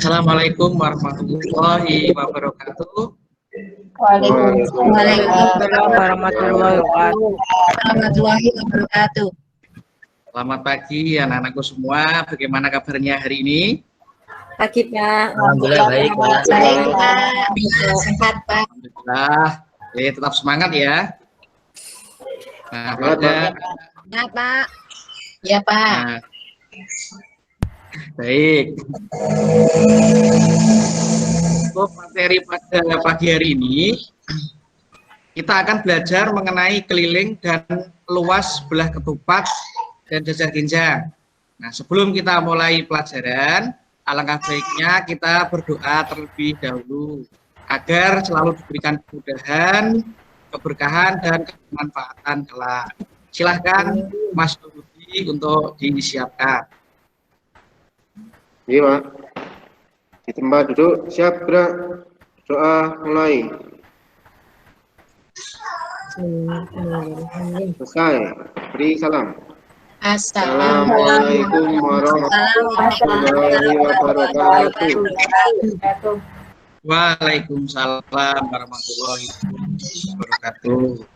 Assalamualaikum warahmatullahi wabarakatuh. Waalaikumsalam warahmatullahi wabarakatuh. Selamat pagi anak-anakku semua. Bagaimana kabarnya hari ini? Pagi Pak. Alhamdulillah baik Pak. Baik Pak. Sehat Pak. Alhamdulillah. Tetap semangat ya. Nah, pada Ya Pak. Ya Pak. Nah, baik. Untuk materi pada pagi hari ini, kita akan belajar mengenai keliling dan luas belah ketupat dan jajar ginjal. Nah, sebelum kita mulai pelajaran, alangkah baiknya kita berdoa terlebih dahulu agar selalu diberikan kemudahan, keberkahan, dan kemanfaatan kelak. Silahkan Mas Rudi untuk disiapkan. Iya Pak. Di tempat duduk siap gerak. Doa mulai. Selesai. Beri salam. Assalamualaikum warahmatullahi wabarakatuh. Waalaikumsalam warahmatullahi wabarakatuh.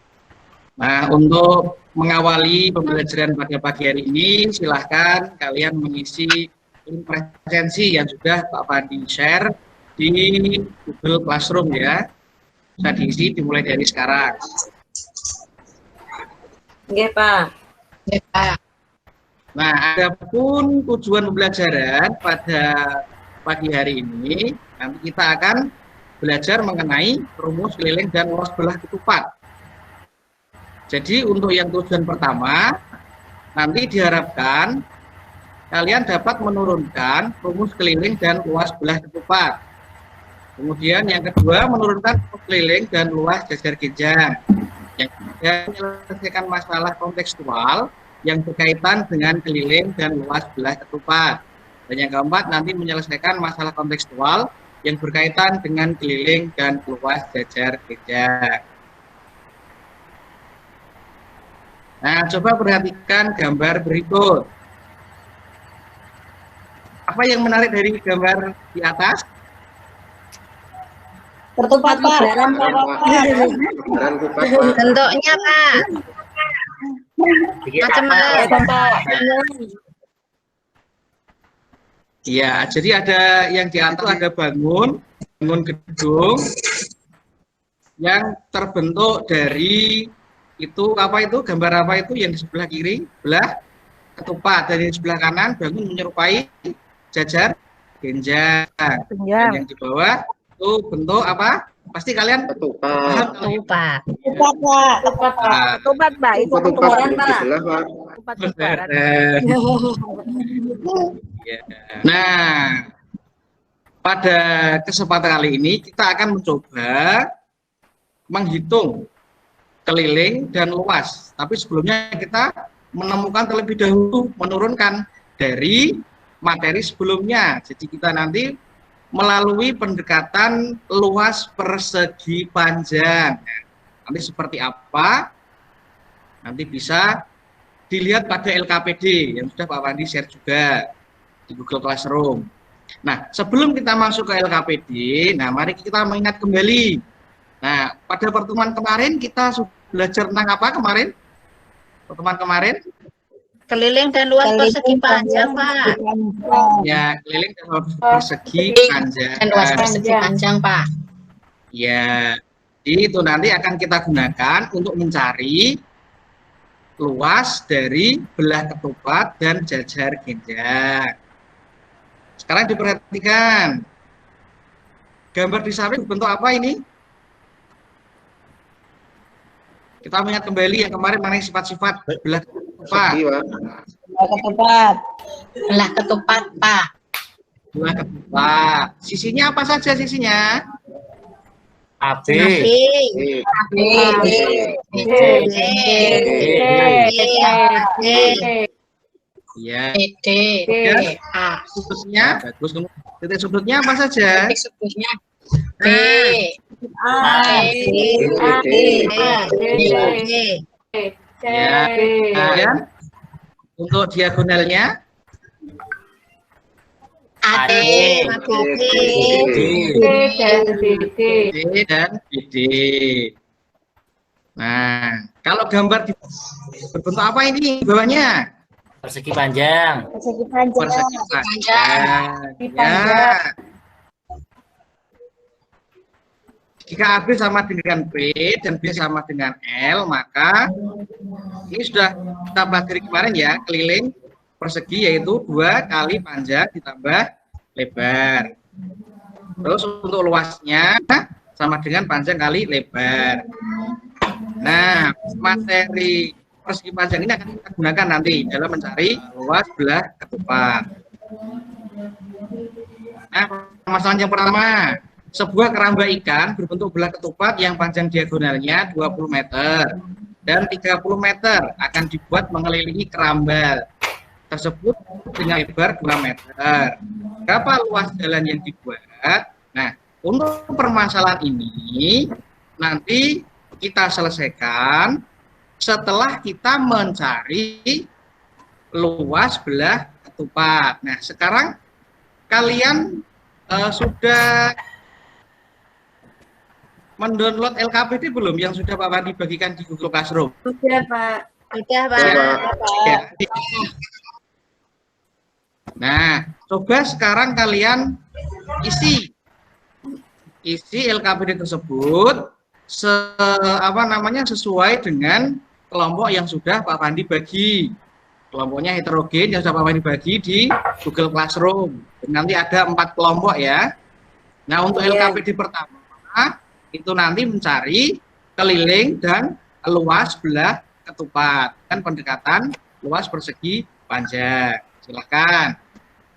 Nah, untuk mengawali pembelajaran pada pagi hari ini, silahkan kalian mengisi presensi yang sudah Pak Fandi share di Google Classroom ya. Bisa diisi dimulai dari sekarang. Oke Pak. Ya Pak. Nah, adapun tujuan pembelajaran pada pagi hari ini, nanti kita akan belajar mengenai rumus keliling dan luas belah ketupat. Jadi untuk yang tujuan pertama, nanti diharapkan kalian dapat menurunkan rumus keliling dan luas belah ketupat. Kemudian yang kedua, menurunkan rumus keliling dan luas jajar ginjal. Yang ketiga, menyelesaikan masalah kontekstual yang berkaitan dengan keliling dan luas belah ketupat. Dan yang keempat, nanti menyelesaikan masalah kontekstual yang berkaitan dengan keliling dan luas jajar ginjal. Nah, coba perhatikan gambar berikut. Apa yang menarik dari gambar di atas? Ketupat Pak. Bentuknya Pak. Macam-macam Pak. Iya, jadi ada yang di atas ada bangun gedung yang terbentuk dari itu apa itu gambar apa itu yang di sebelah kiri belah ketupat, dan di sebelah kanan bangun menyerupai jajar ginjal. Dan yang di bawah itu bentuk apa? Pasti kalian Ketupat. Ketupat. Ketupat Pak. Itu Ketupat ketupat belum Pak. dibelah Pak. Ketupat. Nah, pada kesempatan kali ini kita akan mencoba menghitung keliling dan luas. Tapi sebelumnya kita menemukan terlebih dahulu, menurunkan dari materi sebelumnya. Jadi kita nanti melalui pendekatan luas persegi panjang. Nanti seperti apa? Nanti bisa dilihat pada LKPD yang sudah Pak Wandi share juga di Google Classroom. Nah, sebelum kita masuk ke LKPD, nah mari kita mengingat kembali. Nah, pada pertemuan kemarin kita belajar tentang apa kemarin? Pertemuan kemarin? Keliling dan luas persegi panjang Pak. Ya, keliling dan luas persegi panjang. Dan luas persegi panjang Pak. Ya, itu nanti akan kita gunakan untuk mencari luas dari belah ketupat dan jajar ginjal. Sekarang diperhatikan. Gambar di samping bentuk apa ini? Kita mengingat kembali yang kemarin mengenai sifat-sifat belah ketupat. Belah ketupat Pak. Belah ketupat. Sisinya apa saja sisinya? AB. Ya. A. Sudutnya bagus. Titik sudutnya apa saja? Titik sudutnya B. Ya. Kemudian untuk diagonalnya AD, BD, C dan BD. Nah, kalau gambar berbentuk apa ini bawahnya? Persegi panjang. Persegi panjang. Persegi panjang. Ya. Jika AB sama dengan B dan B sama dengan L, maka ini sudah kita pelajari kemarin ya, keliling persegi yaitu 2 kali panjang ditambah lebar. Terus untuk luasnya sama dengan panjang kali lebar. Nah, materi persegi panjang ini akan kita gunakan nanti dalam mencari luas belah ketupat. Nah, permasalahan yang pertama, sebuah keramba ikan berbentuk belah ketupat yang panjang diagonalnya 20 meter dan 30 meter akan dibuat mengelilingi keramba tersebut dengan lebar 2 meter. Berapa luas jalan yang dibuat? Nah, untuk permasalahan ini nanti kita selesaikan setelah kita mencari luas belah ketupat. Nah, sekarang kalian sudah mendownload LKPD belum yang sudah Pak Wandi bagikan di Google Classroom? Sudah, Pak. Sudah, Pak. Ya. Nah, coba sekarang kalian isi LKPD tersebut sesuai dengan kelompok yang sudah Pak Wandi bagi. Kelompoknya heterogen yang sudah Pak Wandi bagi di Google Classroom. Nanti ada 4 kelompok ya. Nah, untuk LKPD pertama itu nanti mencari keliling dan luas belah ketupat kan pendekatan luas persegi panjang. Silakan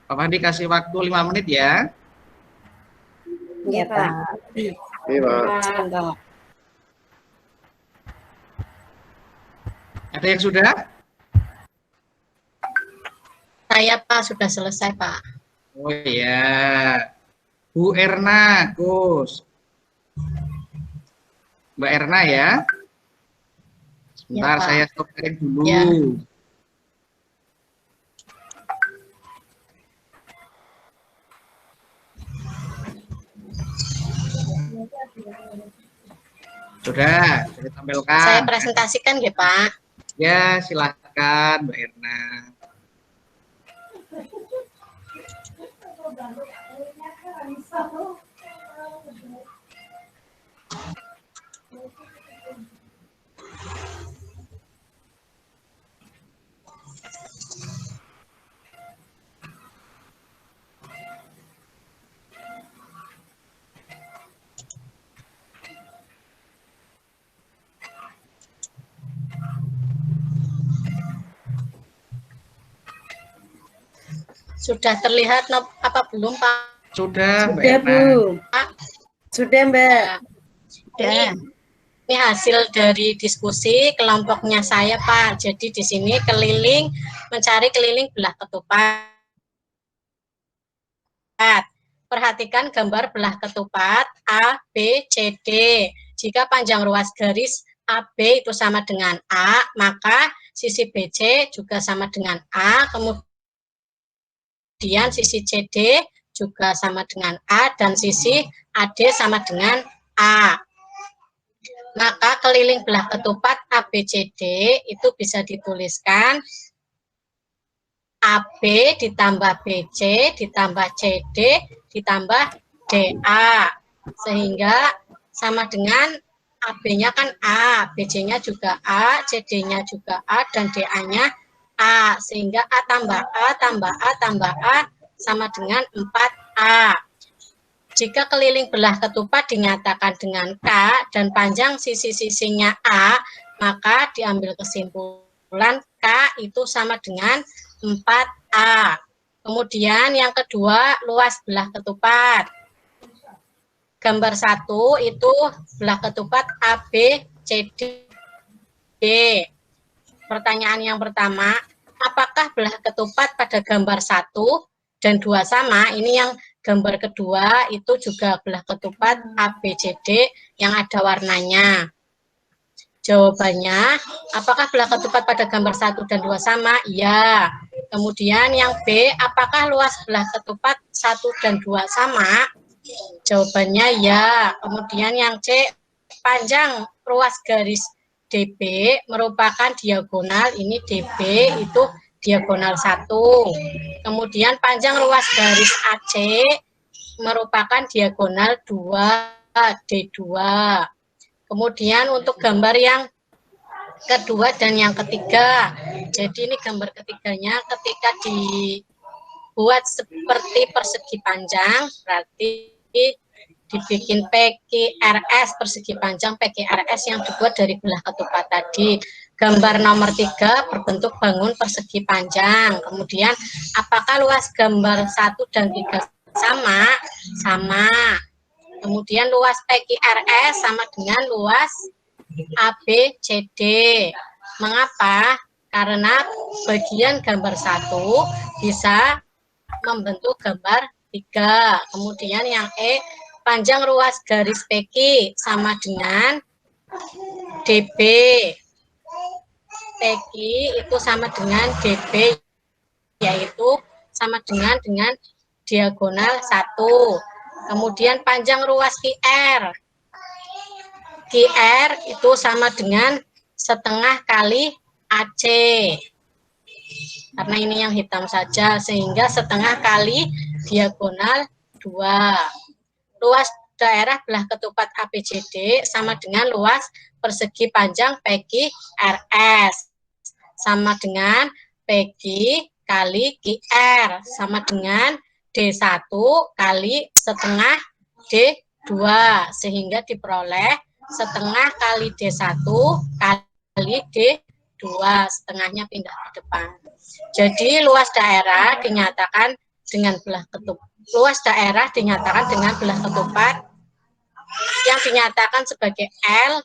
Pak Wandi kasih waktu 5 menit ya. Iya, Pak. Iya, Pak. Ada yang sudah? Saya, Pak, sudah selesai, Pak. Oh iya, Bu Erna, Gus. Mbak Erna ya. Sebentar, Ya, Pak. saya stop sharing dulu. Ya. Sudah ditampilkan. Saya presentasikan ya, Pak. Ya, silakan Mbak Erna. Sudah terlihat apa belum, Pak? Sudah, Mbak Sudah, Erna. Bu. Pak? Sudah, Mbak. Sudah. Ini hasil dari diskusi kelompoknya saya, Pak. Jadi di sini mencari keliling belah ketupat. Perhatikan gambar belah ketupat A, B, C, D. Jika panjang ruas garis AB itu sama dengan A, maka sisi BC juga sama dengan A, kemudian sisi CD juga sama dengan A, dan sisi AD sama dengan A. Maka keliling belah ketupat ABCD itu bisa dituliskan AB ditambah BC ditambah CD ditambah DA, sehingga sama dengan AB-nya kan A, BC-nya juga A, CD-nya juga A, dan DA-nya A, sehingga A tambah A tambah A tambah A sama dengan 4A. Jika keliling belah ketupat dinyatakan dengan K dan panjang sisi-sisinya A, maka diambil kesimpulan K itu sama dengan 4A. Kemudian yang kedua, luas belah ketupat. Gambar 1 itu belah ketupat ABCD. Pertanyaan yang pertama, apakah belah ketupat pada gambar 1 dan 2 sama? Ini yang gambar kedua itu juga belah ketupat ABCD yang ada warnanya. Jawabannya, apakah belah ketupat pada gambar 1 dan 2 sama? Iya. Kemudian yang B, apakah luas belah ketupat 1 dan 2 sama? Jawabannya ya. Kemudian yang C, panjang ruas garis DB merupakan diagonal, ini DB itu diagonal 1. Kemudian panjang ruas garis AC merupakan diagonal 2, D2. Kemudian untuk gambar yang kedua dan yang ketiga, jadi ini gambar ketiganya ketika dibuat seperti persegi panjang, berarti dibikin PQRS, persegi panjang PQRS yang dibuat dari belah ketupat tadi. Gambar nomor 3 berbentuk bangun persegi panjang. Kemudian apakah luas gambar 1 dan 3 sama? Sama. Kemudian luas PQRS sama dengan luas ABCD. Mengapa? Karena bagian gambar 1 bisa membentuk gambar 3. Kemudian yang E, panjang ruas garis PQ sama dengan DB. PQ itu sama dengan DB, yaitu sama dengan diagonal 1. Kemudian panjang ruas QR. QR itu sama dengan setengah kali AC. Karena ini yang hitam saja, sehingga setengah kali diagonal 2. Luas daerah belah ketupat ABCD sama dengan luas persegi panjang PQRS. Sama dengan PQ kali QR. Sama dengan D1 kali setengah D2. Sehingga diperoleh setengah kali D1 kali D2, setengahnya pindah ke depan. Jadi luas daerah dinyatakan dengan belah ketupat. Luas daerah dinyatakan dengan belah ketupat yang dinyatakan sebagai L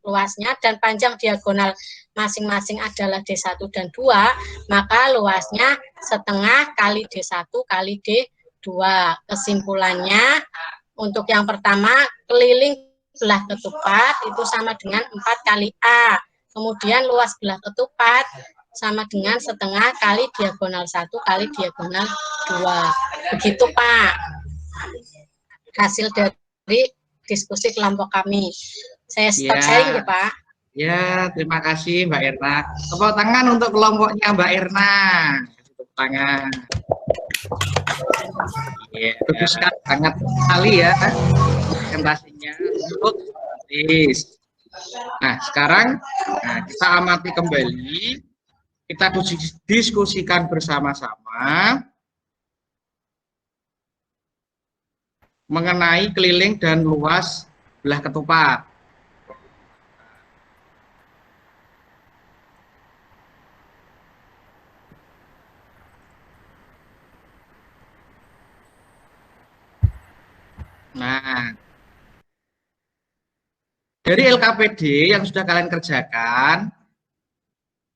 luasnya dan panjang diagonal masing-masing adalah D1 dan 2, maka luasnya setengah kali D1 kali D2. Kesimpulannya untuk yang pertama, keliling belah ketupat itu sama dengan 4 kali A. Kemudian luas belah ketupat sama dengan setengah kali diagonal 1 kali diagonal 2. Begitu Pak, hasil dari diskusi kelompok kami. Saya stop sharing ya Pak. Ya, terima kasih Mbak Erna. Tepuk tangan untuk kelompoknya Mbak Erna. Tepuk tangan. Ya, bagus sekali, sangat sekali ya presentasinya. Nah, sekarang kita amati kembali, kita diskusikan bersama-sama mengenai keliling dan luas belah ketupat. Nah, dari LKPD yang sudah kalian kerjakan,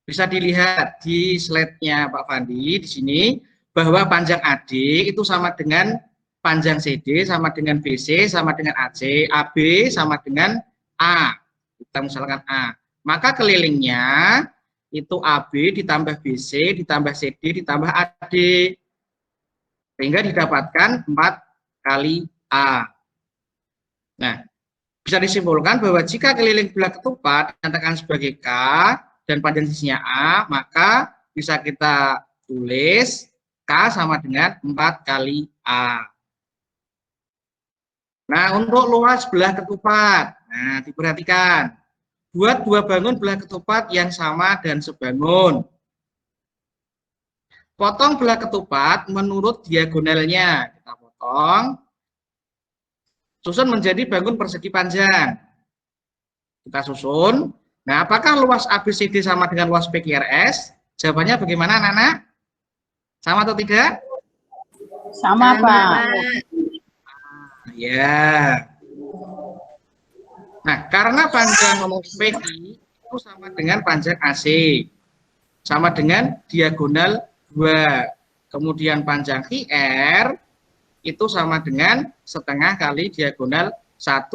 bisa dilihat di slide-nya Pak Fandi di sini, bahwa panjang AD itu sama dengan panjang CD, sama dengan BC, sama dengan AC, AB sama dengan A. Kita misalkan A. Maka kelilingnya itu AB ditambah BC, ditambah CD, ditambah AD. Sehingga didapatkan 4 kali A. Nah, bisa disimpulkan bahwa jika keliling belah ketupat dinyatakan sebagai K dan panjang sisinya A, maka bisa kita tulis K sama dengan 4 kali A. Nah, untuk luas belah ketupat, nah diperhatikan, buat 2 bangun belah ketupat yang sama dan sebangun. Potong belah ketupat menurut diagonalnya. Kita potong. Susun menjadi bangun persegi panjang. Kita susun. Nah, apakah luas ABCD sama dengan luas PQRS? Jawabannya bagaimana, anak-anak? Sama atau tidak? Sama, Pak. Ya. Nah, karena panjang PQ itu sama dengan panjang AC. Sama dengan diagonal 2. Kemudian panjang QR itu sama dengan setengah kali diagonal 1.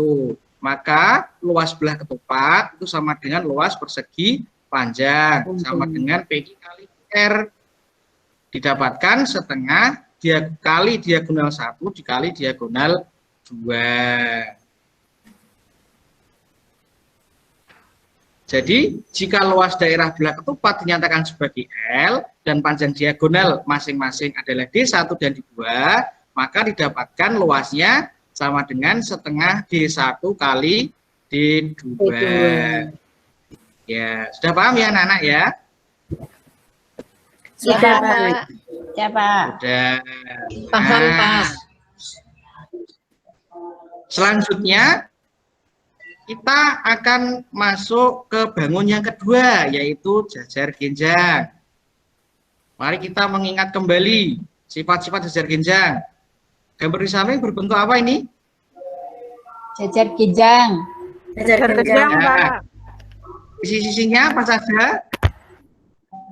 Maka luas belah ketupat itu sama dengan luas persegi panjang. Sama dengan PQ kali R. didapatkan setengah kali diagonal 1 dikali diagonal 2. Jadi, jika luas daerah belah ketupat dinyatakan sebagai L dan panjang diagonal masing-masing adalah D1 dan D2, maka didapatkan luasnya sama dengan setengah D1 kali D2. Ya, sudah paham ya anak-anak ya? Sudah, Pak. Ya, Pak. Sudah. Paham, Pak. Selanjutnya, kita akan masuk ke bangun yang kedua, yaitu jajar genjang. Mari kita mengingat kembali sifat-sifat jajar genjang. Gambar di samping berbentuk apa ini? Jajar genjang. Jajar genjang, Pak. Sisi-sisinya apa saja?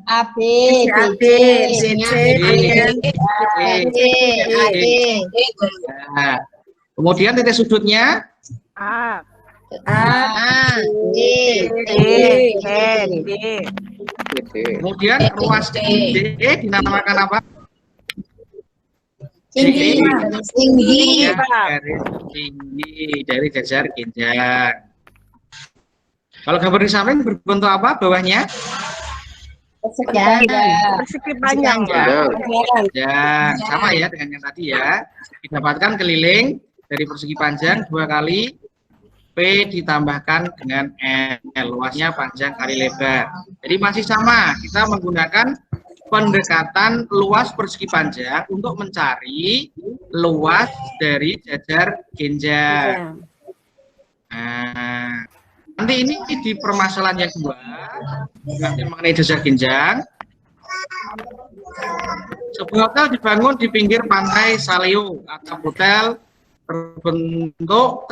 A, B, A, B, B, C, D, Nah, kemudian titik sudutnya A, D, D. kemudian ruas D dinamakan apa? tinggi, tinggi, Ya, garis tinggi dari jajar genjang. Kalau gambar di samping berbentuk apa bawahnya? persegi, Persegi panjang, Pak. Panjang, sama ya dengan yang tadi ya. Didapatkan keliling dari persegi panjang 2 kali P ditambahkan dengan L, luasnya panjang kali lebar. Jadi masih sama, kita menggunakan pendekatan luas persegi panjang untuk mencari luas dari jajar genjang. Nah, nanti ini di permasalahan yang kedua, nanti mengenai jajar genjang. Sebuah hotel dibangun di pinggir pantai Saleo. Atap hotel berbentuk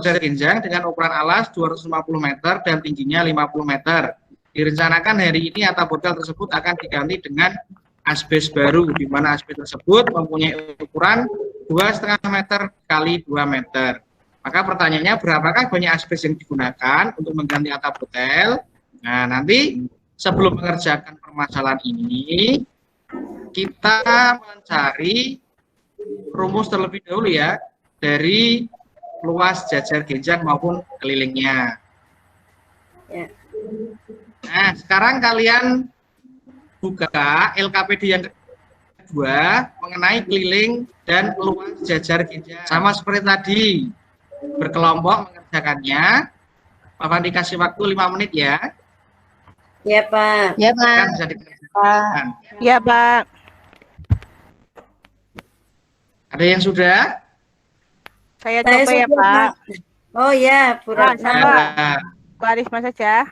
jajar genjang dengan ukuran alas 250 meter dan tingginya 50 meter. Direncanakan hari ini atap hotel tersebut akan diganti dengan asbes baru, di mana asbes tersebut mempunyai ukuran 2,5 meter kali 2 meter. Maka pertanyaannya, berapakah banyak asbes yang digunakan untuk mengganti atap hotel? Nah, nanti sebelum mengerjakan permasalahan ini, kita mencari rumus terlebih dahulu ya, dari luas jajar genjang maupun kelilingnya. Nah, sekarang kalian buka LKPD yang kedua mengenai keliling dan luas jajar genjang. Sama seperti tadi, berkelompok mengerjakannya. Bapak dikasih waktu 5 menit ya. Ya, Pak. ya, Pak. Kan bisa dikerjakan. Ya, Pak. Ada yang sudah? Saya coba ya, Pak. Oh ya, Nah, sama Nah, Pak Arisma saja.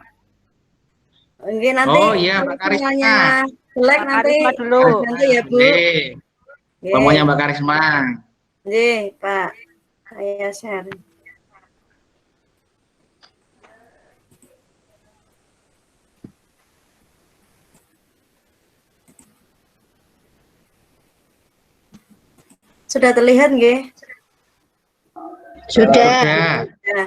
Ini nanti oh iya, Mbak Karisma. jelek Pak nanti Karisma dulu. nanti ya Bu. Ngomongnya Mbak Karisma. Nggih, Pak. Saya share. Sudah terlihat nggih? Sudah. Ya.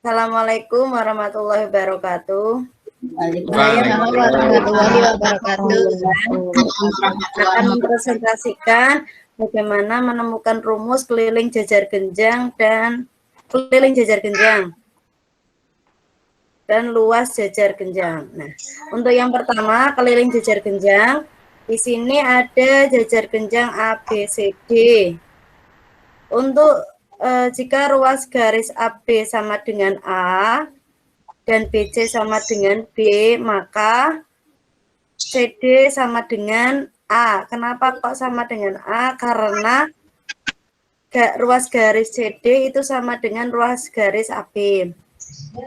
Assalamualaikum warahmatullahi wabarakatuh. Waalaikumsalam warahmatullahi wabarakatuh. Akan mempresentasikan bagaimana menemukan rumus keliling jajar genjang dan luas jajar genjang. Nah, untuk yang pertama keliling jajar genjang, di sini ada jajar genjang ABCD. Untuk jika ruas garis AB sama dengan A dan BC sama dengan B, maka CD sama dengan A. Kenapa kok sama dengan A? Karena ruas garis CD itu sama dengan ruas garis AB.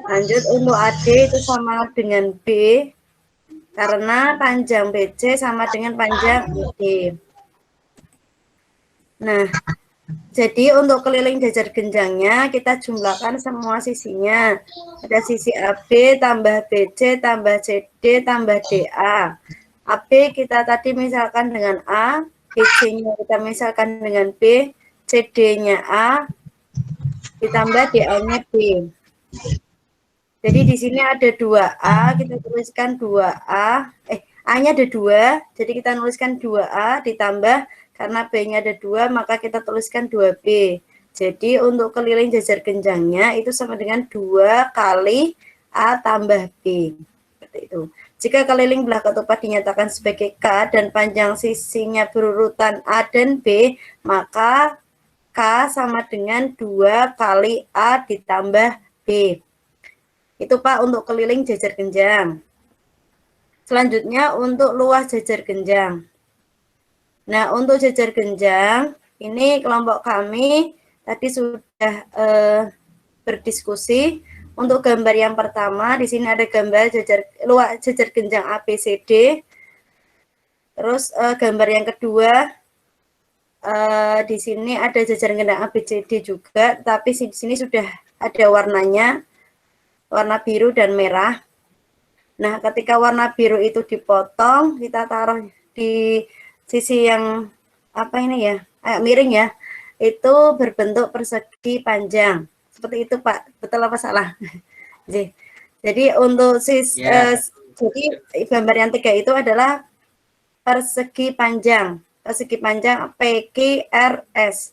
Lanjut, untuk AD itu sama dengan B, karena panjang BC sama dengan panjang AD. Nah, jadi untuk keliling jajar genjangnya kita jumlahkan semua sisinya. Ada sisi AB tambah BC tambah CD tambah DA. AB kita tadi misalkan dengan A, BC-nya kita misalkan dengan B, CD-nya A, ditambah DA-nya B. Jadi di sini ada 2A, kita tuliskan 2A. A-nya ada 2, jadi kita nuliskan 2A ditambah karena B-nya ada 2, maka kita tuliskan 2B. Jadi untuk keliling jajar genjangnya itu sama dengan 2 kali A tambah B. Seperti itu. Jika keliling belah ketupat dinyatakan sebagai K dan panjang sisinya berurutan A dan B, maka K sama dengan 2 kali A ditambah B. Itu Pak untuk keliling jajar genjang. Selanjutnya untuk luas jajar genjang. Nah, untuk jajar genjang, ini kelompok kami tadi sudah berdiskusi. Untuk gambar yang pertama, di sini ada gambar luas jajar genjang ABCD. Terus gambar yang kedua, di sini ada jajar genjang ABCD juga, tapi di sini sudah ada warnanya, warna biru dan merah. Nah, ketika warna biru itu dipotong, kita taruh di sisi yang miring ya, itu berbentuk persegi panjang. Seperti itu Pak, betul apa salah? Jadi untuk jadi gambar yang 3 itu adalah persegi panjang PQRS.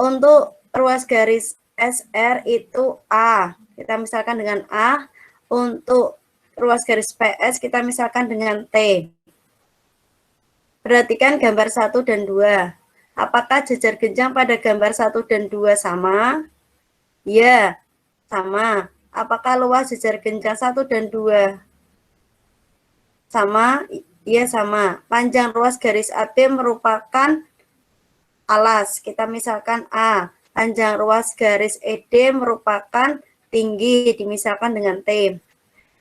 Untuk ruas garis SR itu A, kita misalkan dengan A. Untuk ruas garis PS kita misalkan dengan T. Perhatikan gambar 1 dan 2. Apakah jajar genjang pada gambar 1 dan 2 sama? Ya, sama. Apakah luas jajar genjang 1 dan 2 sama? Ya, sama. Panjang ruas garis AB merupakan alas. Kita misalkan A. Panjang ruas garis ED merupakan tinggi, dimisalkan dengan T.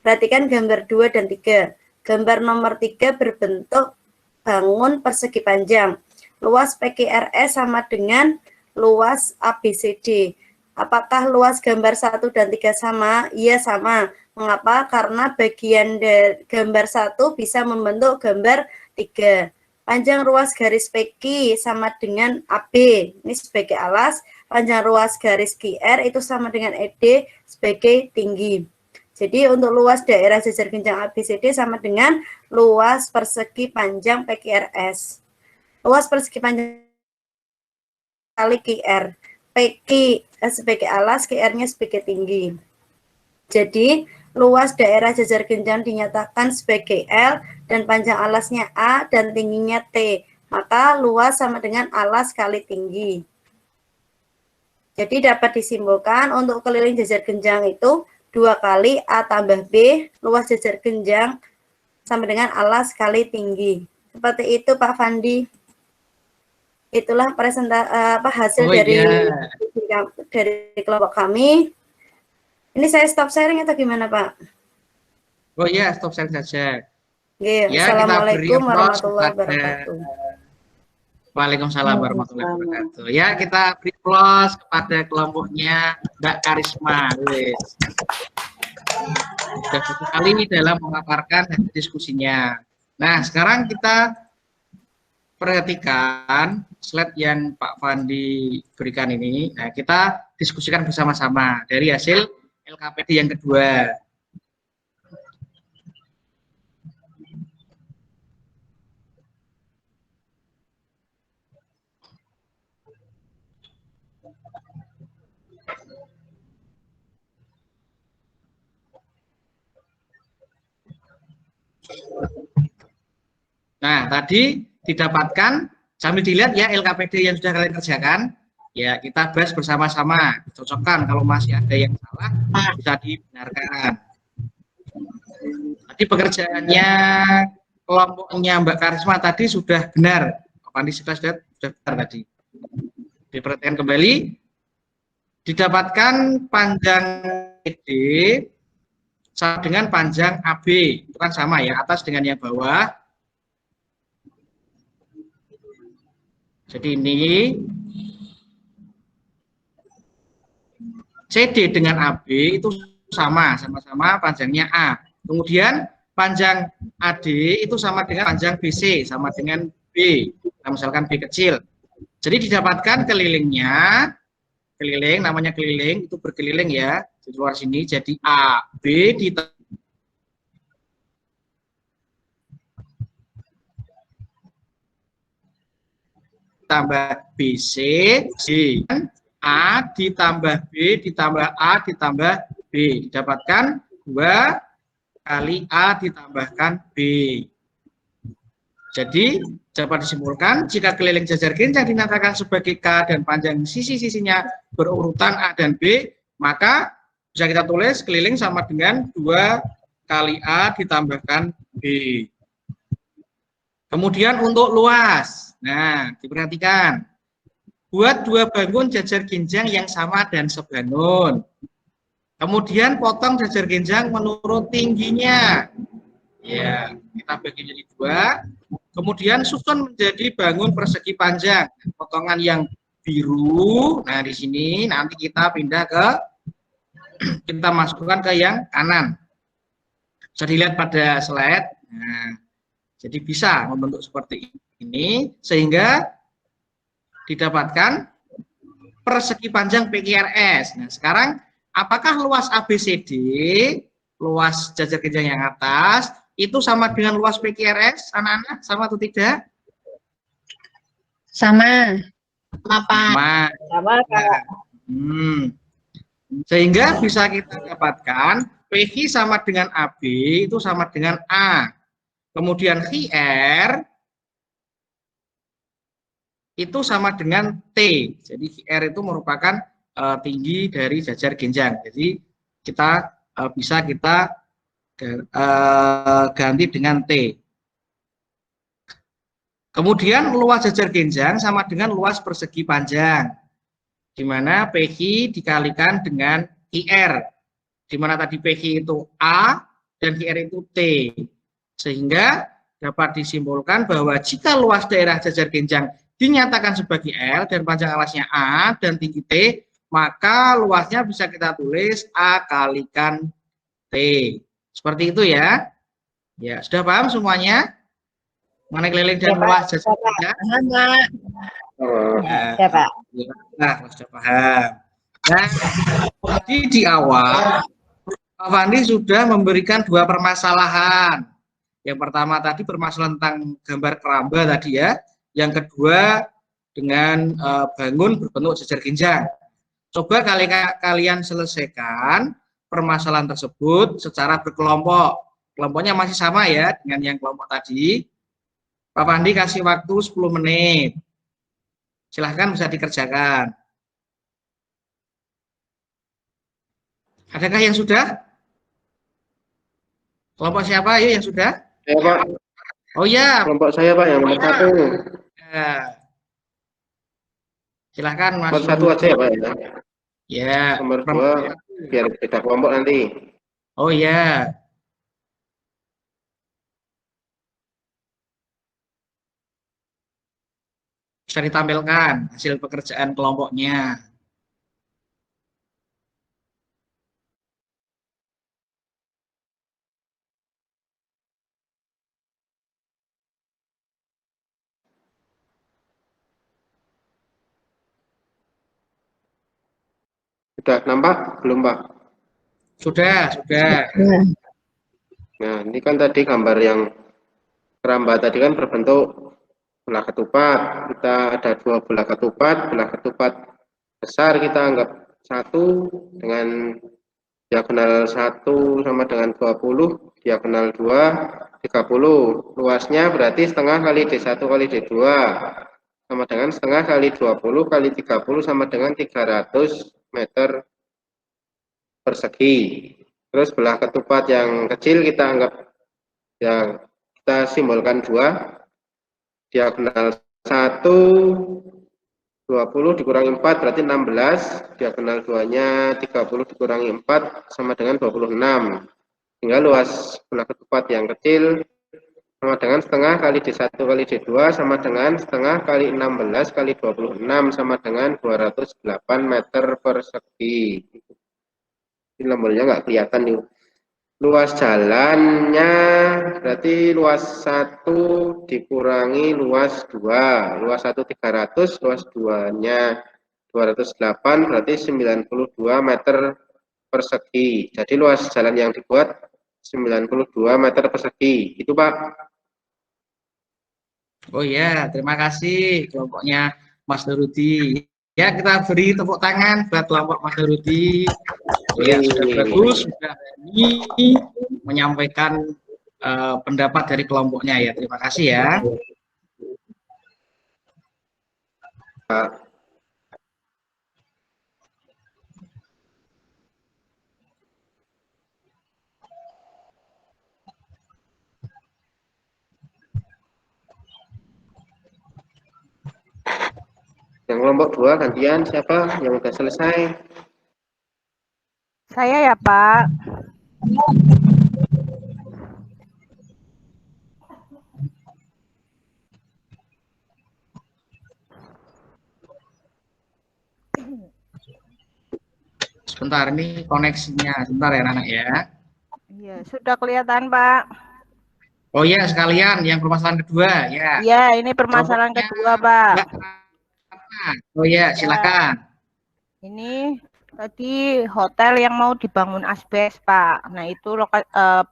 Perhatikan gambar 2 dan 3. Gambar nomor 3 berbentuk bangun persegi panjang. Luas PQRS sama dengan luas ABCD. Apakah luas gambar 1 dan 3 sama? Iya, sama. Mengapa? Karena bagian dari gambar 1 bisa membentuk gambar 3. Panjang ruas garis PQ sama dengan AB. Ini sebagai alas. Panjang ruas garis QR itu sama dengan ED sebagai tinggi. Jadi untuk luas daerah jajar genjang ABCD sama dengan luas persegi panjang PQRS. Luas persegi panjang kali QR. PQ sebagai alas, QR-nya sebagai tinggi. Jadi luas daerah jajar genjang dinyatakan sebagai L dan panjang alasnya A dan tingginya T. Maka luas sama dengan alas kali tinggi. Jadi dapat disimpulkan untuk keliling jajar genjang itu 2 kali A tambah B, luas jajar genjang sama dengan alas kali tinggi. Seperti itu Pak Fandi. Itulah hasil dari kelompok kami. Ini saya stop sharing atau gimana Pak? Oh iya, stop sharing saja. Ya, Assalamualaikum warahmatullahi wabarakatuh. Waalaikumsalam warahmatullahi wabarakatuh. Ya, kita beri aplaus kepada kelompoknya Mbak Karisma. Sudah satu kali dalam memaparkan diskusinya. Nah, sekarang kita perhatikan slide yang Pak Fandi berikan ini. Nah, kita diskusikan bersama-sama dari hasil LKPD yang kedua. Nah, tadi didapatkan, sambil dilihat ya LKPD yang sudah kalian kerjakan, ya kita bahas bersama-sama, cocokkan kalau masih ada yang salah, bisa dibenarkan. Tadi pekerjaannya kelompoknya Mbak Karisma tadi sudah benar, Pak Andi sudah benar tadi. Diperhatikan kembali, didapatkan panjang ED sama dengan panjang AB, itu kan sama ya, atas dengan yang bawah. Jadi ini CD dengan AB itu sama-sama panjangnya A. Kemudian panjang AD itu sama dengan panjang BC, sama dengan B. Nah, misalkan B kecil. Jadi didapatkan kelilingnya, keliling namanya keliling, itu berkeliling ya, di luar sini. Jadi AB ditambah BC, D. A ditambah B ditambah A ditambah B. Didapatkan 2 kali A ditambahkan B. Jadi dapat disimpulkan jika keliling jajar genjang dinyatakan sebagai K dan panjang sisi-sisinya berurutan A dan B, maka bisa kita tulis keliling sama dengan 2 kali A ditambahkan B. Kemudian untuk luas, nah diperhatikan, buat 2 bangun jajar genjang yang sama dan sebangun. Kemudian potong jajar genjang menurut tingginya. Ya, kita bagi jadi 2. Kemudian susun menjadi bangun persegi panjang. Potongan yang biru. Nah, di sini nanti kita pindah ke kita masukkan ke yang kanan. Bisa dilihat pada slide. Nah, jadi bisa membentuk seperti ini sehingga didapatkan persegi panjang PQRS. Nah, sekarang apakah luas ABCD, luas jajar genjang yang atas, itu sama dengan luas PQRS, anak-anak? Sama atau tidak? Sama. Sama. Sama, Kak. Sehingga bisa kita dapatkan PQ sama dengan AB itu sama dengan A. Kemudian QR itu sama dengan T. Jadi QR itu merupakan tinggi dari jajar genjang. Jadi kita bisa kita ganti dengan T. Kemudian luas jajar genjang sama dengan luas persegi panjang, di mana PQ dikalikan dengan QR, di mana tadi PQ itu A dan QR itu T. Sehingga dapat disimpulkan bahwa jika luas daerah jajar genjang dinyatakan sebagai L dan panjang alasnya A dan tinggi T, maka luasnya bisa kita tulis A kalikan T. Seperti itu ya. Ya, sudah paham semuanya? Mengenai keliling dan luas jajar genjang? Ya, Pak. Nah, sudah paham. Nah, tadi di awal Pak Fandi sudah memberikan 2 permasalahan. Yang pertama tadi permasalahan tentang gambar keramba tadi ya. Yang kedua dengan bangun berbentuk jajar genjang. Coba kalian selesaikan permasalahan tersebut secara berkelompok. Kelompoknya masih sama ya dengan yang kelompok tadi. Pak Fandi kasih waktu 10 menit. Silahkan bisa dikerjakan. Adakah yang sudah? Kelompok siapa? Ayo yang sudah? Ya, Pak. Oh ya. Kelompok saya, Pak, yang nomor 1. Ya. Silahkan Mas. Nomor 1 aja ya, Pak ya. Ya. Nomor 2 biar beda kelompok nanti. Oh ya. Bisa ditampilkan hasil pekerjaan kelompoknya. Sudah nampak? Belum, Pak? Sudah. Nah, ini kan tadi gambar yang keramba tadi kan berbentuk belah ketupat. Kita ada 2 belah ketupat besar kita anggap 1 dengan diagonal 1 sama dengan 20, diagonal 2 30. Luasnya berarti setengah kali D1 kali D2 sama dengan setengah kali 20 kali 30 sama dengan 300 meter persegi. Terus belah ketupat yang kecil kita anggap ya, kita simbolkan 2, diagonal 1 20 dikurangi 4 berarti 16, diagonal 2 nya 30 dikurangi 4 sama dengan 26. Sehingga luas belah ketupat yang kecil sama dengan setengah kali D1 kali D2 sama dengan setengah kali 16 kali 26 sama dengan 208 meter persegi. Ini lemburnya nggak kelihatan nih. Luas jalannya berarti luas 1 dikurangi luas 2. Luas 1 300, luas 2-nya 208 berarti 92 meter persegi. Jadi luas jalan yang dibuat 92 meter persegi. Itu, Pak. Oh ya, terima kasih kelompoknya Mas Nurudi. Ya, kita beri tepuk tangan buat kelompok Mas Nurudi. Ya, sudah bagus, sudah berani menyampaikan pendapat dari kelompoknya ya. Terima kasih ya. Yang kelompok 2 gantian siapa yang udah selesai? Saya ya, Pak. Sebentar, ini koneksinya. Sebentar ya, anak ya. Iya, sudah kelihatan, Pak. Oh ya, sekalian yang permasalahan kedua ya. Iya, ini permasalahan kedua, Pak. Oh ya, silakan. Ini tadi hotel yang mau dibangun asbes, Pak. Nah, itu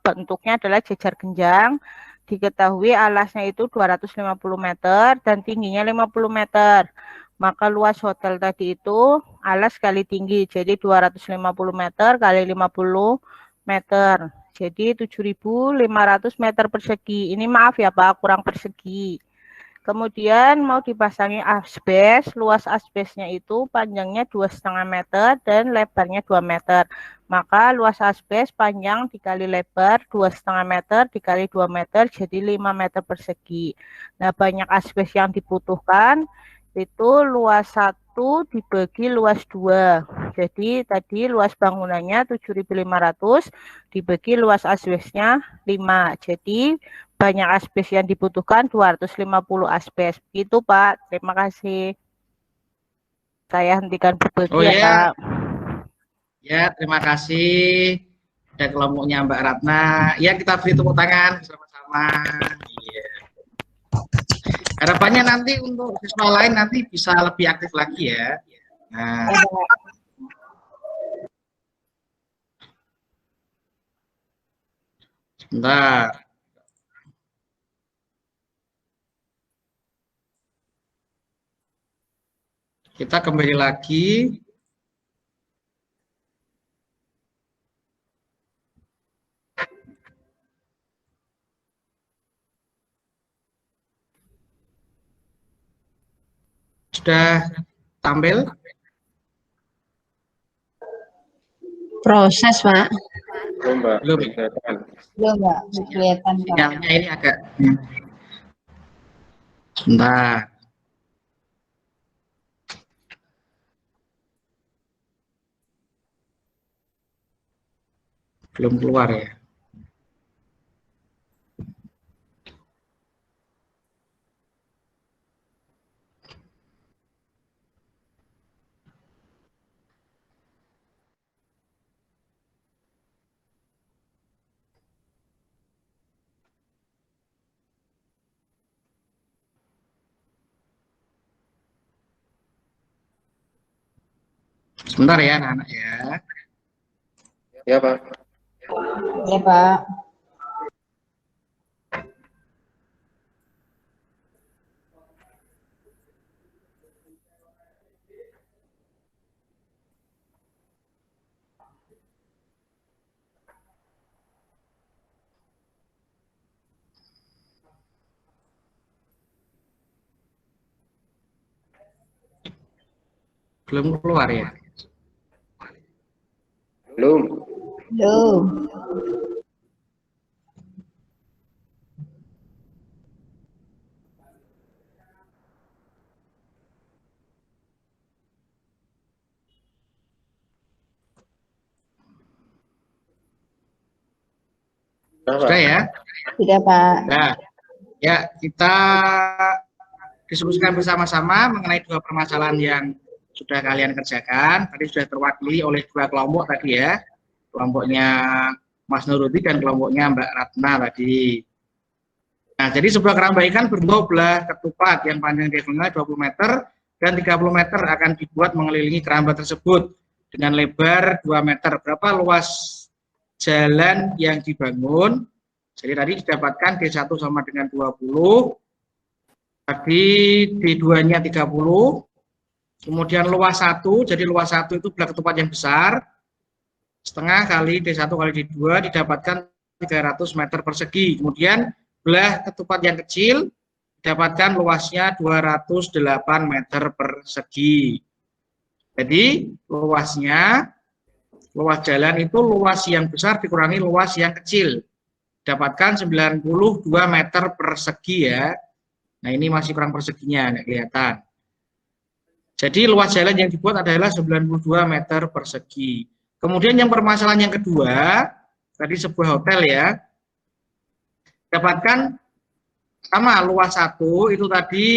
bentuknya adalah jejar genjang. Diketahui alasnya itu 250 meter dan tingginya 50 meter. Maka luas hotel tadi itu alas kali tinggi. Jadi 250 meter kali 50 meter. Jadi 7.500 meter persegi. Ini maaf ya Pak, kurang persegi. Kemudian mau dipasangi asbes, luas asbesnya itu panjangnya 2,5 meter dan lebarnya 2 meter. Maka luas asbes panjang dikali lebar 2,5 meter dikali 2 meter jadi 5 meter persegi. Nah, banyak asbes yang dibutuhkan itu luas 1 dibagi luas 2. Jadi tadi luas bangunannya 7.500 dibagi luas asbesnya 5. Jadi banyak asbes yang dibutuhkan 250 asbes. Itu Pak. Terima kasih. Saya hentikan berbagi Oh ya, ya. Pak. Ya, terima kasih. Ada kelompoknya Mbak Ratna. Ya, kita beri tepuk tangan bersama-sama. Iya. Harapannya nanti untuk siswa lain nanti bisa lebih aktif lagi ya. Nah. Sebentar. Kita kembali lagi. Sudah tampil? Proses, Pak. Belum. Belum, Pak. Kelihatan, Pak. Sinyalnya ini agak. Sebentar. Belum keluar ya. Sebentar ya anak-anak ya. Ya Pak. Ya, Pak. Belum keluar ya. Belum. Belum. Sudah ya? Sudah, Pak. Nah, ya kita diskusikan bersama-sama mengenai dua permasalahan yang sudah kalian kerjakan. Tadi sudah terwakili oleh dua kelompok tadi ya. Kelompoknya Mas Nurudi dan kelompoknya Mbak Ratna tadi. Nah, jadi sebuah kerambaikan berdua belah ketupat yang panjang diagonalnya 20 meter dan 30 meter akan dibuat mengelilingi keramba tersebut dengan lebar 2 meter. Berapa luas jalan yang dibangun? Jadi tadi didapatkan D1 sama dengan 20, Tadi D2-nya 30, kemudian luas 1, jadi luas 1 itu belah ketupat yang besar, setengah kali D1 kali D2 didapatkan 300 meter persegi. Kemudian belah ketupat yang kecil didapatkan luasnya 208 meter persegi. Jadi luasnya, luas jalan itu luas yang besar dikurangi luas yang kecil. Dapatkan 92 meter persegi ya. Nah ini masih kurang perseginya, nggak kelihatan. Jadi luas jalan yang dibuat adalah 92 meter persegi. Kemudian yang permasalahan yang kedua, tadi sebuah hotel ya, dapatkan sama luas 1 itu tadi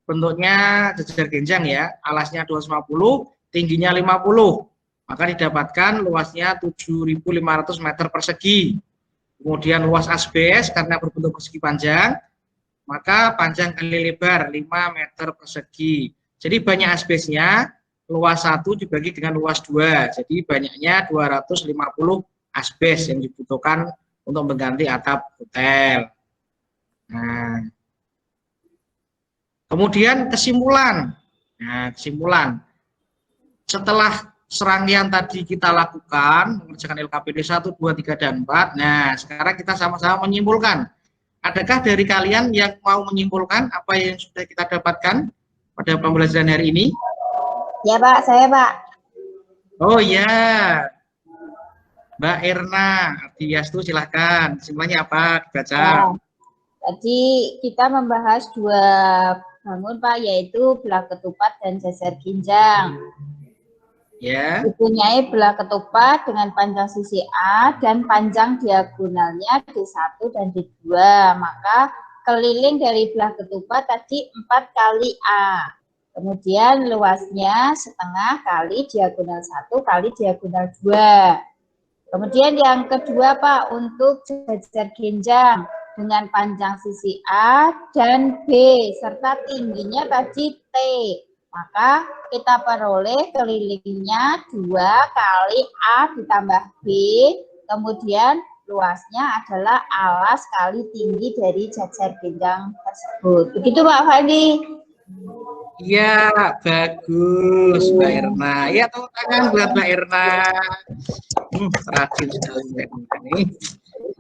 bentuknya jejer genjang ya, alasnya 250, tingginya 50, maka didapatkan luasnya 7.500 meter persegi. Kemudian luas asbes karena berbentuk persegi panjang, maka panjang kali lebar 5 meter persegi. Jadi banyak asbesnya, luas 1 dibagi dengan luas 2, jadi banyaknya 250 asbes yang dibutuhkan untuk mengganti atap hotel. Nah, kemudian kesimpulan. Nah, kesimpulan. Setelah serangkaian tadi kita lakukan, mengerjakan LKPD 1, 2, 3, dan 4, nah sekarang kita sama-sama menyimpulkan. Adakah dari kalian yang mau menyimpulkan apa yang sudah kita dapatkan pada pembelajaran hari ini? Ya Pak, saya Pak. Oh ya, Mbak Erna Ardiastu silahkan. Kesimpulannya apa? Dibaca. Ya. Tadi kita membahas 2 bangun Pak, yaitu belah ketupat dan jejer ginjang. Ya. Dipunyai belah ketupat dengan panjang sisi A dan panjang diagonalnya D1 dan D2. Maka keliling dari belah ketupat tadi 4 kali A. Kemudian luasnya setengah kali diagonal 1 kali diagonal 2. Kemudian yang kedua Pak, untuk jejer genjang dengan panjang sisi A dan B serta tingginya tadi T. Maka kita peroleh kelilingnya 2 kali A ditambah B, kemudian luasnya adalah alas kali tinggi dari jejer genjang tersebut. Begitu Pak Fandi? Iya, bagus Mbak Erna. Ya, tepuk tangan buat Mbak Erna. Rajin sekali Mbak Erna ini.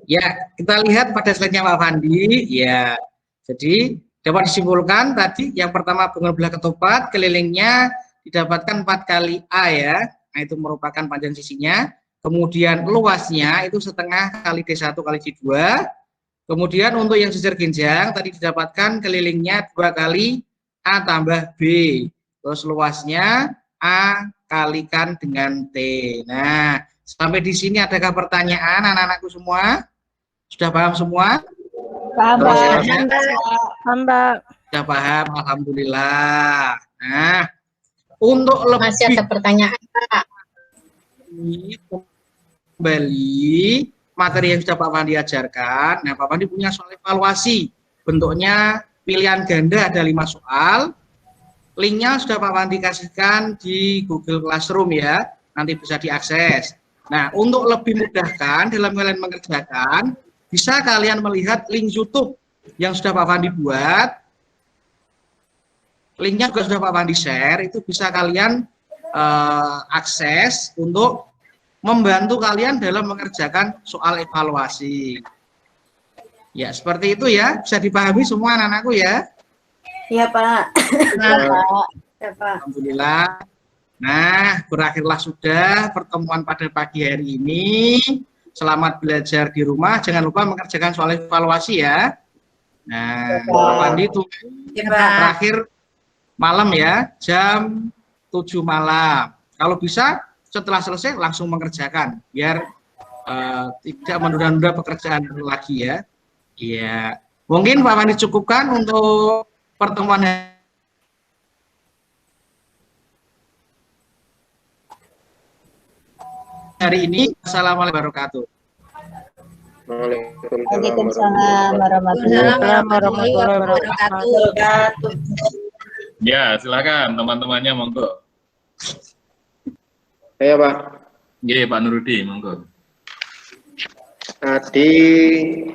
Ya, kita lihat pada slide-nya Pak Fandi. Ya, jadi dapat disimpulkan tadi yang pertama bangun belah ketupat, kelilingnya didapatkan 4 kali A ya. Nah, itu merupakan panjang sisinya. Kemudian luasnya itu setengah kali D1 kali D2. Kemudian untuk yang jejer genjang tadi didapatkan kelilingnya 2 kali A tambah B. Terus luasnya A kalikan dengan T. Nah, sampai di sini adakah pertanyaan anak-anakku semua? Sudah paham semua? Paham Pak. Mbak. Sudah paham, alhamdulillah. Nah, untuk lebih Masih ada pertanyaan, Pak. Kembali materi yang sudah Pak Fandi ajarkan. Nah, Pak Fandi punya soal evaluasi. Bentuknya pilihan ganda ada 5 soal. Linknya sudah Pak Fandi kasihkan di Google Classroom ya. Nanti bisa diakses. Nah, untuk lebih mudahkan dalam kalian mengerjakan, bisa kalian melihat link YouTube yang sudah Pak Fandi buat. Linknya juga sudah Pak Fandi share. Itu bisa kalian akses untuk membantu kalian dalam mengerjakan soal evaluasi. Ya, seperti itu ya. Bisa dipahami semua anak-anakku ya? Iya, Pak. Ya, Pak. Alhamdulillah. Nah, berakhirlah sudah pertemuan pada pagi hari ini. Selamat belajar di rumah. Jangan lupa mengerjakan soal evaluasi ya. Nah, Pak Fandi itu terakhir malam ya, jam 7 malam. Kalau bisa setelah selesai langsung mengerjakan biar tidak menunda-nunda pekerjaan lagi ya. Iya. Mungkin Pak Fandi cukupkan untuk pertemuan hari ini. Assalamualaikum warahmatullahi wabarakatuh. Waalaikumsalam warahmatullahi wabarakatuh. Ya, silakan teman-temannya, monggo. Saya Pak. Iya, Pak Nurudi, monggo. Tadi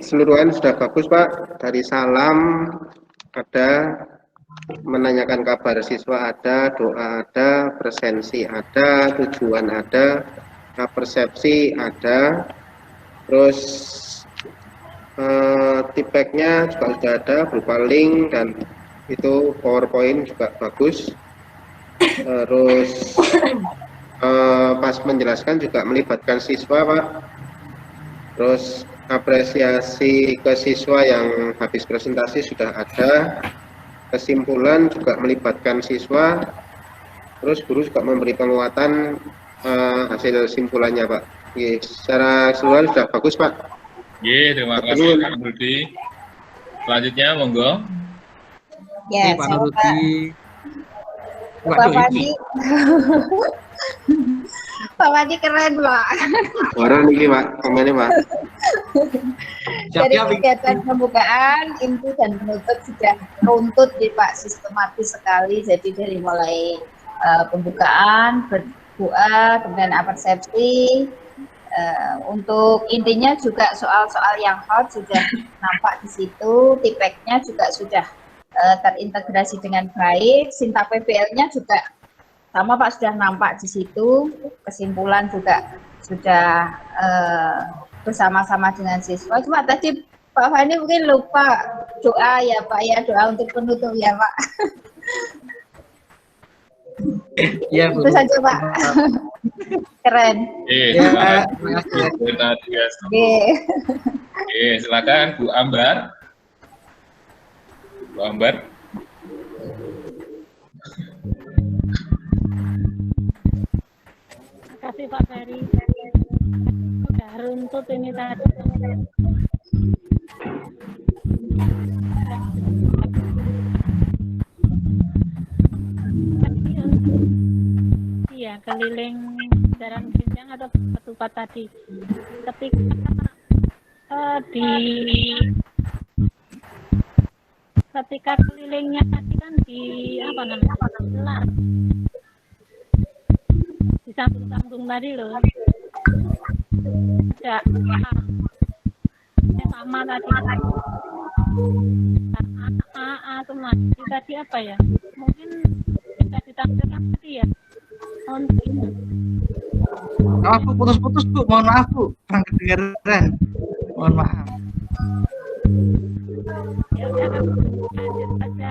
seluruhan sudah bagus Pak. Dari salam ada, menanyakan kabar siswa ada, doa ada, presensi ada, tujuan ada, persepsi ada, terus tipeknya juga sudah ada berupa link dan itu PowerPoint juga bagus. Terus pas menjelaskan juga melibatkan siswa, Pak. Terus apresiasi ke siswa yang habis presentasi sudah ada. Kesimpulan juga melibatkan siswa. Terus guru juga memberi penguatan hasil simpulannya, Pak. Oke, secara keseluruhan sudah bagus, Pak. Oke, terima kasih Pak Rudi. Selanjutnya, monggo. Ya, Pak saya Nurudi. Pak Waduh, Fandi. Pak Fandi keren, Pak. Orang ini, Pak, komennya, Pak. Dari Siap-siap. kegiatan pembukaan, inti dan penutup sudah runtut di Pak, sistematis sekali. Jadi dari mulai pembukaan, berdoa, kemudian persepsi. Untuk intinya juga soal-soal yang hot sudah nampak di situ, tipeknya juga sudah terintegrasi dengan baik, Sinta PBL-nya juga sama Pak, sudah nampak di situ, kesimpulan juga sudah bersama-sama dengan siswa. Cuma tadi Pak Fani mungkin lupa doa ya Pak, ya doa untuk penutup ya Pak. Ya, Bu. Itu saja Pak. Keren. Ya, Terima kasih. Oke. Oke, silakan Bu Ambar. Bu Ambar. Terima kasih Pak Ferry. Sudah runtut ini tadi. Iya, keliling jalan Genjang atau ketupat tadi. Ketika kelilingnya tadi kan di apa namanya? Selar. Di sambung tadi loh. Ada sama tadi. Semua tadi apa ya? Mungkin bisa ditampilkan tadi ya. Maaf Bu, putus-putus Bu, mohon maaf Bu, kurang kedengaran. Mohon maaf. Ya udah,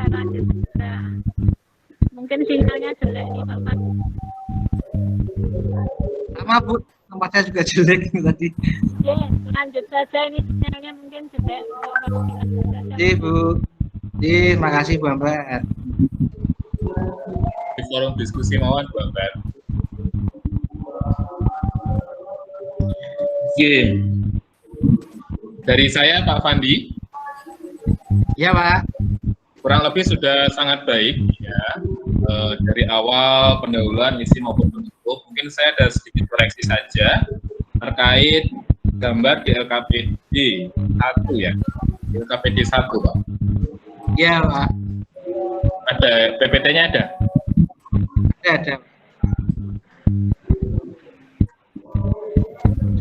lanjut saja. Mungkin sinyalnya jelek nih Pak. Sama Bu, tempatnya juga jelek tadi. Ya, lanjut saja, ini sinyalnya mungkin jelek. Iya Bu. Iya, terima kasih Bu Ambar. Di forum diskusi mawon Bu Ambar. Oke. Dari saya Pak Fandi. Iya Pak. Kurang lebih sudah sangat baik ya. Dari awal pendahuluan isi maupun penutup, mungkin saya ada sedikit koreksi saja terkait gambar di LKPD 1 ya. Di LKPD 1 Pak. Iya Pak. Ada PPT-nya ada? Ada.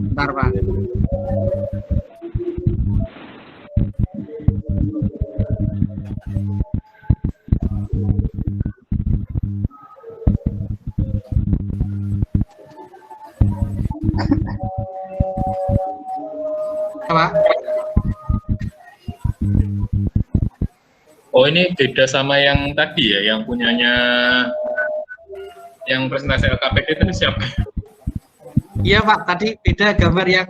Bentar Pak. Pak. Oh, ini beda sama yang tadi ya, yang punyanya yang presentasi LKPD itu siapa? Iya Pak, tadi beda gambar yang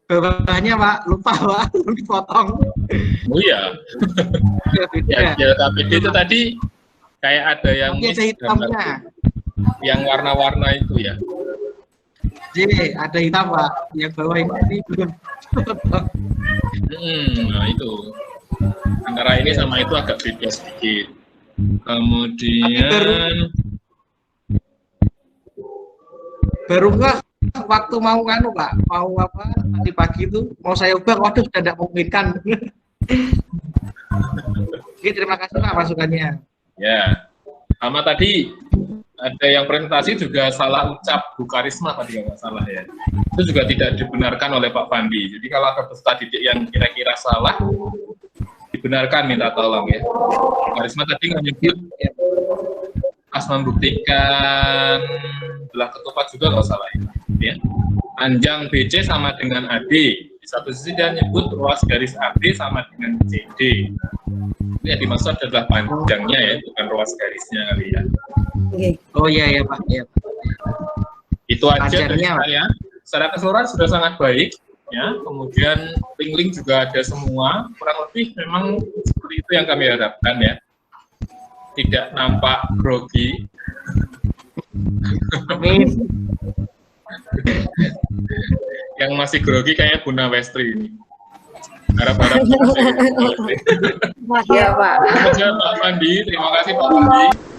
bawahnya Pak, lupa Pak, dipotong. Oh iya. Ya, beda. Ya, di LKPD itu tadi kayak ada yang Tapi ada hitamnya. yang warna-warna itu ya. Jadi ada hitam Pak, yang bawah ini belum. Nah itu antara ini sama itu agak beda sedikit. Kemudian baru nggak waktu mau anu Pak, mau apa tadi pagi itu mau saya ubah, waduh sudah tidak memungkinkan. Oke, terima kasih Pak masukannya. ya, sama tadi ada yang presentasi juga salah ucap Bu Karisma tadi kalau nggak salah ya. Itu juga tidak dibenarkan oleh Pak Fandi. Jadi kalau ada peserta didik yang kira-kira salah, dibenarkan, minta tolong ya. Karisma tadi menyebut pas membuktikan belah ketupat juga nggak salah ya. Panjang BC sama dengan AD. Di satu sisi dia nyebut ruas garis AB sama dengan CD. Ini yang dimaksud adalah panjangnya ya, bukan ruas garisnya kali ya. Oh iya ya Pak. Ya. Itu aja dari Panjangnya. saya. Secara keseluruhan sudah sangat baik ya. Kemudian link-link juga ada semua. Kurang lebih memang seperti itu yang kami harapkan ya. Tidak nampak grogi. Amin. Yang masih grogi kayak Bunda Westri ini. Harap-harap. Ya, Pak. Terima kasih Pak Pandi. Terima kasih Pak Pandi.